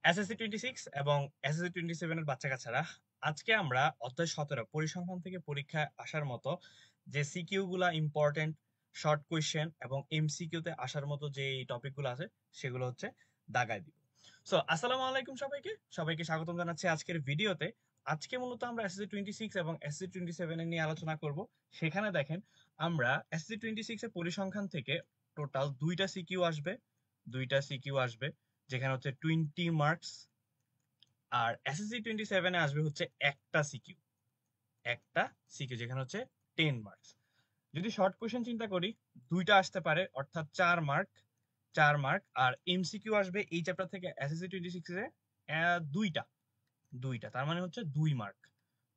SSC 26 এবং SSC 27 এর বাচ্চা কাচ্চারা, আজকে আমরা অধ্যায় 17 পরিসংখ্যান থেকে পরীক্ষায় আসার মতো যে সিকিউ গুলা ইম্পর্টেন্ট, শর্ট কোয়েশ্চেন এবং এমসিকিউ তে আসার মতো যে টপিক গুলো আছে সেগুলো হচ্ছে দাগায় দিব। সো আসসালামু আলাইকুম সবাইকে সবাইকে স্বাগতম জানাচ্ছি আজকের ভিডিওতে। আজকে মূলত আমরা এসএসসি 26 এবং এসএসসি 27 এর নিয়ে আলোচনা করব। সেখানে দেখেন, আমরা এসএসসি 26 এর পরিসংখ্যান থেকে টোটাল দুইটা সিকিউ আসবে যেখানে হচ্ছে 20 মার্কস। আর এসএসসি 27 এ আসবে হচ্ছে একটা সিকিউ যেখানে হচ্ছে 10 মার্কস। যদি শর্ট কোশ্চেন চিন্তা করি, দুইটা আসতে পারে, অর্থাৎ 4 মার্ক। আর এমসিকিউ আসবে এই চ্যাপ্টার থেকে এসএসসি 26 এ দুইটা দুইটা তার মানে হচ্ছে 2 মার্ক।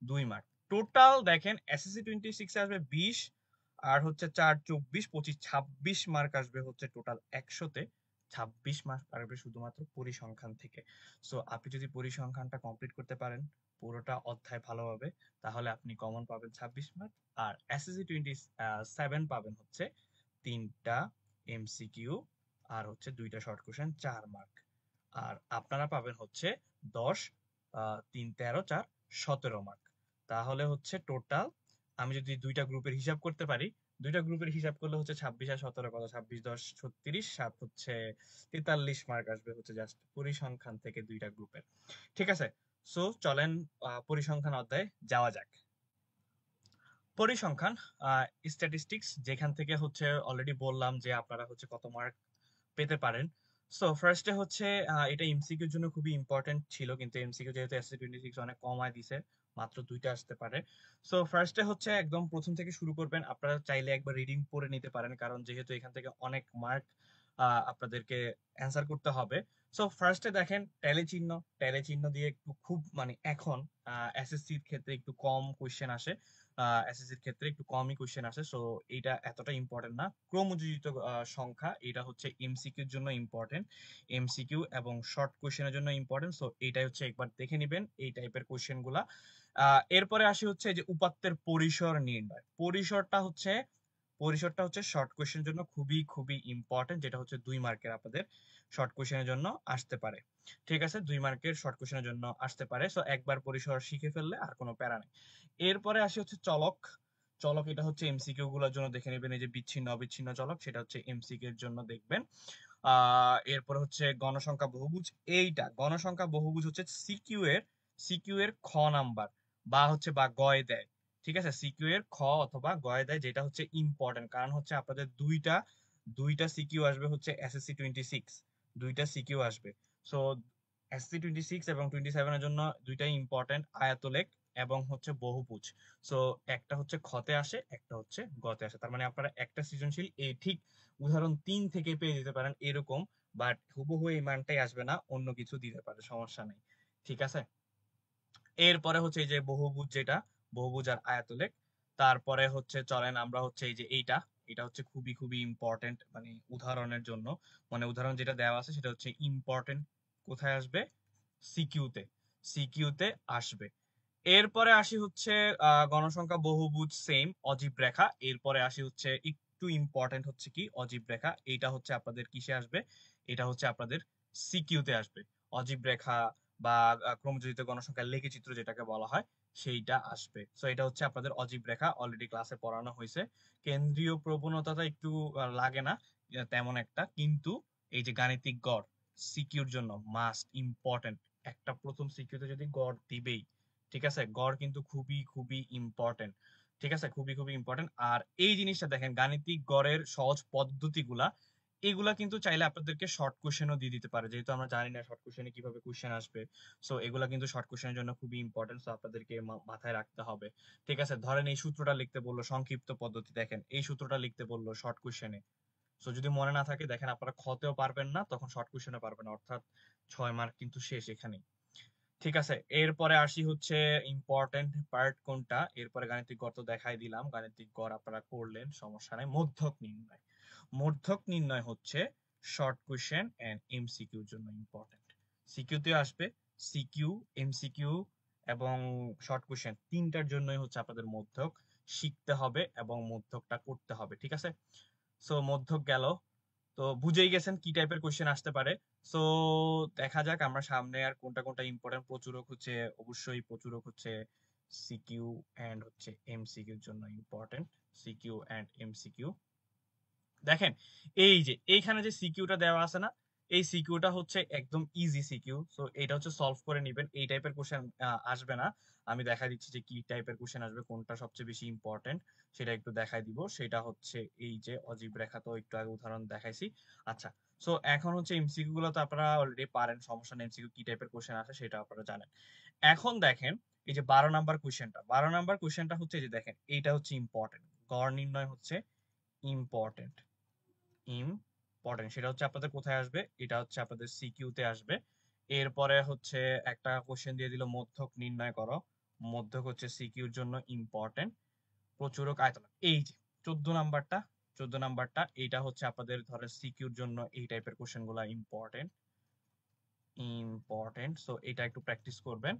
2 মার্ক টোটাল দেখেন, এসএসসি 26 এ আসবে 20, আর হচ্ছে 4 24 25 26 মার্ক আসবে হচ্ছে টোটাল 100-তে। 26 মার্ক আসবে শুধুমাত্র পরিসংখ্যান থেকে। সো আপনি যদি পরিসংখ্যানটা কমপ্লিট করতে পারেন পুরোটা অধ্যায় ভালোভাবে, তাহলে আপনি কমন পাবেন 26 মার্ক। আর এসএসসি 27 পাবেন হচ্ছে 3টা এমসিকিউ আর হচ্ছে 2টা শর্ট কোশ্চেন, 4 মার্ক। আর আপনারা পাবেন হচ্ছে 10, 3 13 4 17 মার্ক। তাহলে হচ্ছে টোটাল, আমি যদি দুইটা গ্রুপের হিসাব করতে পারি, দুইটা গ্রুপের হিসাব করলে হচ্ছে 26 আর 17 কত, 26 10 36, 7 হচ্ছে 43 মার্ক আসবে হচ্ছে জাস্ট পরিসংখ্যান থেকে দুইটা গ্রুপের। ঠিক আছে, সো চলেন পরিসংখ্যান অধ্যায়ে যাওয়া যাক। পরিসংখ্যান, স্ট্যাটিস্টিক্স, যেখান থেকে হচ্ছে অলরেডি বললাম যে আপনারা হচ্ছে কত মার্ক পেতে পারেন। সো ফার্স্টে হচ্ছে এটা এমসিকিউর জন্য খুবই ইম্পর্টেন্ট ছিল, কিন্তু এমসিকিউ যেহেতু এসএসসি 26 অনেক কমায় দিছে, মাত্র দুইটা আসতে পারে। সো ফার্স্টে হচ্ছে একদম প্রথম থেকে শুরু করবেন। আপনারা চাইলে একবার রিডিং পড়ে নিতে পারেন, কারণ যেহেতু এখান থেকে অনেক মার্ক আপনাদেরকে অ্যান্সার করতে হবে। সো ফার্স্টে দেখেন, ট্যালি চিহ্ন দিয়ে একটু খুব মানে এখন এসএসসির ক্ষেত্রে একটু কম কোয়েশ্চেন আসে, এসএসসির ক্ষেত্রে একটু কমই কোয়েশ্চেন আসে। সো এইটা এতটা ইম্পর্টেন্ট না। ক্রমযোজিত সংখ্যা, এটা হচ্ছে এমসিকিউর জন্য ইম্পর্টেন্ট, এমসিকিউ এবং শর্ট কোয়েশ্চেনের জন্য ইম্পর্টেন্ট। সো এইটাই হচ্ছে একবার দেখে নিবেন এই টাইপের কোয়েশ্চেন গুলা। এরপরে আসি হচ্ছে যে উপাত্তের পরিসর নির্ণয়। পরিসরটা হচ্ছে শর্ট কোয়েশ্চেনের জন্য খুবই খুবই ইম্পর্টেন্ট, যেটা হচ্ছে 2 মার্কের আপনাদের শর্ট কোয়েশ্চেনের জন্য আসতে পারে। ঠিক আছে, 2 মার্কের শর্ট কোয়েশ্চেনের জন্য আসতে পারে। সো একবার পরিসর শিখে ফেললে আর কোনো প্যারা নেই। এরপরে আসি হচ্ছে চলক। চলক এটা হচ্ছে এমসিকিউ গুলোর জন্য দেখে নেবেন, এই যে বিচ্ছিন্ন অবিচ্ছিন্ন চলক, সেটা হচ্ছে এমসিকিউ এর জন্য দেখবেন। এরপরে হচ্ছে গণসংখ্যা বহুভুজ। এইটা গণসংখ্যা বহুভুজ হচ্ছে সিকিউ এর খ নাম্বার, বা গয় দেয়। ঠিক আছে, সিকিউ এর খ অথবা গয় দেয়, যেটা হচ্ছে ইম্পর্টেন্ট, কারণ হচ্ছে আপনাদের দুইটা দুইটা সিকিউ আসবে হচ্ছে এসএসসি 26, দুইটা সিকিউ আসবে। সো এসএসসি 26 এবং 27 এর জন্য দুইটাই ইম্পর্টেন্ট, আয়তলেখ এবং হচ্ছে বহুভুজ। সো একটা হচ্ছে খতে আসে, একটা হচ্ছে গতে আসে। তার মানে আপনারা একটা সৃজনশীল এই ঠিক উদাহরণ 3 থেকে পেয়ে যেতে পারেন এরকম, বাট হুবহু এই মানটাই আসবে না, অন্য কিছু দিতে পারে, সমস্যা নেই। ঠিক আছে, এরপরে হচ্ছে এই যে বহুভুজ, যেটা বহুভুজ আর আয়তলেখ। তারপরে হচ্ছে চলেন আমরা হচ্ছে এই যে এইটা, এটা হচ্ছে খুবই খুবই ইম্পর্টেন্ট, মানে উদাহরণের জন্য, মানে উদাহরণ যেটা দেওয়া আছে সেটা হচ্ছে ইম্পর্টেন্ট। কোথায় আসবে? সিকিউতে। সিকিউতে আসবে। এরপরে আসি হচ্ছে গণসংখ্যা বহুভুজ, সেম অজীব রেখা। এরপরে আসি হচ্ছে একটু ইম্পর্টেন্ট হচ্ছে কি অজীব রেখা, এটা হচ্ছে আপনাদের কিসে আসবে? এটা হচ্ছে আপনাদের সিকিউতে আসবে। অজীব রেখা বা ক্রমযোজিত গণসংখ্যার লেখচিত্র যেটাকে বলা হয়, সেইটা আসবে। সো এটা হচ্ছে আপনাদের অজীব রেখা, অলরেডি ক্লাসে পড়ানো হয়েছে। কেন্দ্রীয় প্রবণতাটা একটু লাগে না তেমন একটা, কিন্তু এই যে গাণিতিক গড় সিকিউর জন্য মাস্ট ইম্পর্টেন্ট। একটা প্রথম সিকিউতে যদি গড় দিবেই, ঠিক আছে, গড় কিন্তু খুবই খুবই ইম্পর্টেন্ট। ঠিক আছে, খুবই খুবই ইম্পর্টেন্ট। আর এই জিনিসটা দেখেন, গাণিতিক গড়ের সহজ পদ্ধতিগুলা, এগুলা কিন্তু চাইলে আপনাদেরকে শর্ট কোশ্চেনও দিয়ে দিতে পারে, যেহেতু আমরা জানি না শর্ট কোশ্চেনে কিভাবে কোশ্চেন আসবে। সো এগুলা কিন্তু শর্ট কোশ্চেনের জন্য খুবই ইম্পর্টেন্ট, সো আপনাদেরকে মাথায় রাখতে হবে। ঠিক আছে, ধরেন এই সূত্রটা লিখতে বললো সংক্ষিপ্ত পদ্ধতি, দেখেন এই সূত্রটা লিখতে বললো শর্ট কোশ্চেনে। সো যদি মনে না থাকে, দেখেন আপনারা খতেও পারবেন না, তখন শর্ট কোশ্চেনে পারবেন না, অর্থাৎ 6 মার্ক কিন্তু শেষ এখানেই। ঠিক আছে, এরপরে আসি হচ্ছে ইম্পর্টেন্ট পার্ট কোনটা। এরপরে গাণিতিক গড় তো দেখাই দিলাম, গাণিতিক গড় আপনারা করলেন, সমস্যা নাই। মধ্যক নির্ণয়। মধ্যক নির্ণয় হচ্ছে শর্ট কোশ্চেন এন্ড এমসিকিউর জন্য ইম্পর্টেন্ট। সিকিউতে আসবে। সিকিউ, এমসিকিউ এবং শর্ট কোশ্চেন তিনটার জন্যই হচ্ছে আপনাদের মধ্যক শিখতে হবে এবং মধ্যকটা করতে হবে। ঠিক আছে, সো মধ্যক গেল। তো তো বুঝেই গেছেন কি টাইপের কোশ্চেন আসতে পারে। সো দেখা যাক আমরা সামনে আর কোনটা কোনটা ইম্পর্টেন্ট। প্রচুরক হচ্ছে, অবশ্যই প্রচুরক হচ্ছে সিকিউ এন্ড হচ্ছে এমসিকিউর জন্য ইম্পর্টেন্ট। সিকিউ এন্ড এমসিকিউ দেখেন, এই যে এইখানে যে সিকিউটা দেওয়া আছে না, এই সিকিউটা হচ্ছে একদম ইজি সিকিউ। সো এটা হচ্ছে সলভ করে নেবেন, এই টাইপের কোশ্চেন আসবে না। আমি দেখা দিচ্ছি যে কি টাইপের কোশ্চেন আসবে, কোনটা সবচেয়ে বেশি ইম্পর্টেন্ট সেটা একটু দেখাই দিব। সেটা হচ্ছে এই যে অজীব রেখা, তো একটু আগে উদাহরণ দেখাইছি। আচ্ছা, সো এখন হচ্ছে এমসিকিউ গুলো তো আপনারা অলরেডি পারেন, সমস্যা নেই, এমসিকিউ কি টাইপের কোশ্চেন আসে সেটা আপনারা জানেন। এখন দেখেন এই যে 12 নাম্বার কোশ্চেনটা, 12 নাম্বার কোশ্চেনটা হচ্ছে এই যে দেখেন, এইটা হচ্ছে ইম্পর্টেন্ট। গড় নির্ণয় হচ্ছে ইম্পর্টেন্ট, ইম্পর্টেন্ট। সেটা হচ্ছে আপনাদের কোথায় আসবে, এটা হচ্ছে আপনাদের সিকিউ তে আসবে। এরপরে হচ্ছে একটা কোশ্চেন দিয়ে দিল মধ্যক নির্ণয় করো, মধ্যক হচ্ছে সিকিউর জন্য ইম্পর্টেন্ট। প্রচুরক আয়তন, এই যে 14 নাম্বারটা, 14 নাম্বারটা এটা হচ্ছে আপনাদের ধরে সিকিউর জন্য এই টাইপের কোশ্চেন গুলা ইম্পর্টেন্ট, ইম্পর্টেন্ট। সো এটা একটু প্র্যাকটিস করবেন।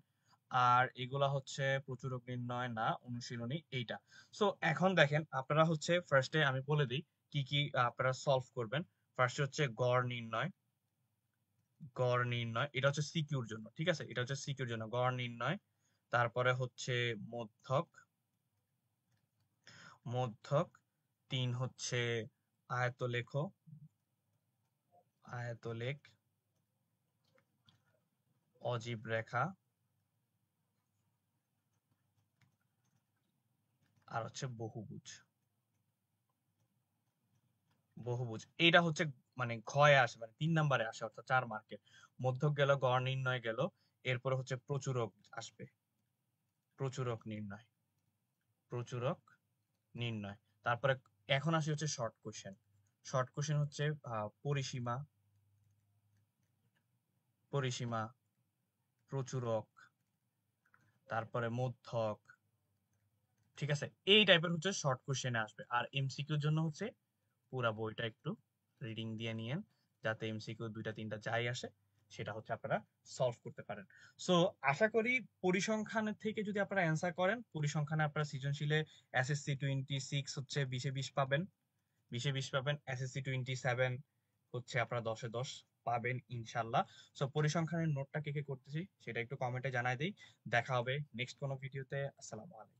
আর এগুলা হচ্ছে প্রচুরক নির্ণয় না, অনুশীলনী এইটা। সো এখন দেখেন আপনারা হচ্ছে ফার্স্টে আমি বলে দিই কি কি আপনারা সলভ করবেন। ফার্স্ট হচ্ছে গড় নির্ণয়, গড় নির্ণয় এটা হচ্ছে সিকিউর জন্য, ঠিক আছে, এটা হচ্ছে সিকিউর জন্য গড় নির্ণয়। তারপরে হচ্ছে মধ্যক, মধ্যক 3 হচ্ছে আয়তলেখ, আয়তলেখ, অজীব রেখা, আর হচ্ছে বহুভুজ, বহুভুজ। এইটা হচ্ছে মানে ঘয়ে আসে, মানে 3 নাম্বারে আসে, অর্থাৎ 4 মার্কের। মধ্যক গেল, গড় নির্ণয় গেল, এরপরে হচ্ছে প্রচুরক আসবে, প্রচুরক নির্ণয়, প্রচুরক নির্ণয়। তারপরে এখন আসি হচ্ছে শর্ট কোশ্চেন। শর্ট কোশ্চেন হচ্ছে পরিসীমা, পরিসীমা, প্রচুরক, তারপরে মধ্যক, ঠিক আছে, এই টাইপের হচ্ছে শর্ট কোশ্চেনে আসবে। আর এমসিকিউর জন্য হচ্ছে পুরা বইটা একটু রিডিং দিয়ে নিয়েন, যাতে এমসিকিউ 2টা 3টা যাই আসে সেটা হচ্ছে আপনারা সলভ করতে পারেন। সো আশা করি পরিসংখ্যানের থেকে যদি আপনারা অ্যান্সার করেন, পরিসংখ্যানে আপনারা সৃজনশীলে এসএসসি 26 হচ্ছে 20-এ 20 পাবেন, 20-এ 20 পাবেন। এসএসসি 27 হচ্ছে আপনারা 10-এ 10 পাবেন ইনশাল্লাহ। সো পরিসংখ্যানের নোটটা কে কে করতেছি সেটা একটু কমেন্টে জানাই দিই। দেখা হবে নেক্সট কোনো ভিডিওতে। আসসালামু আলাইকুম।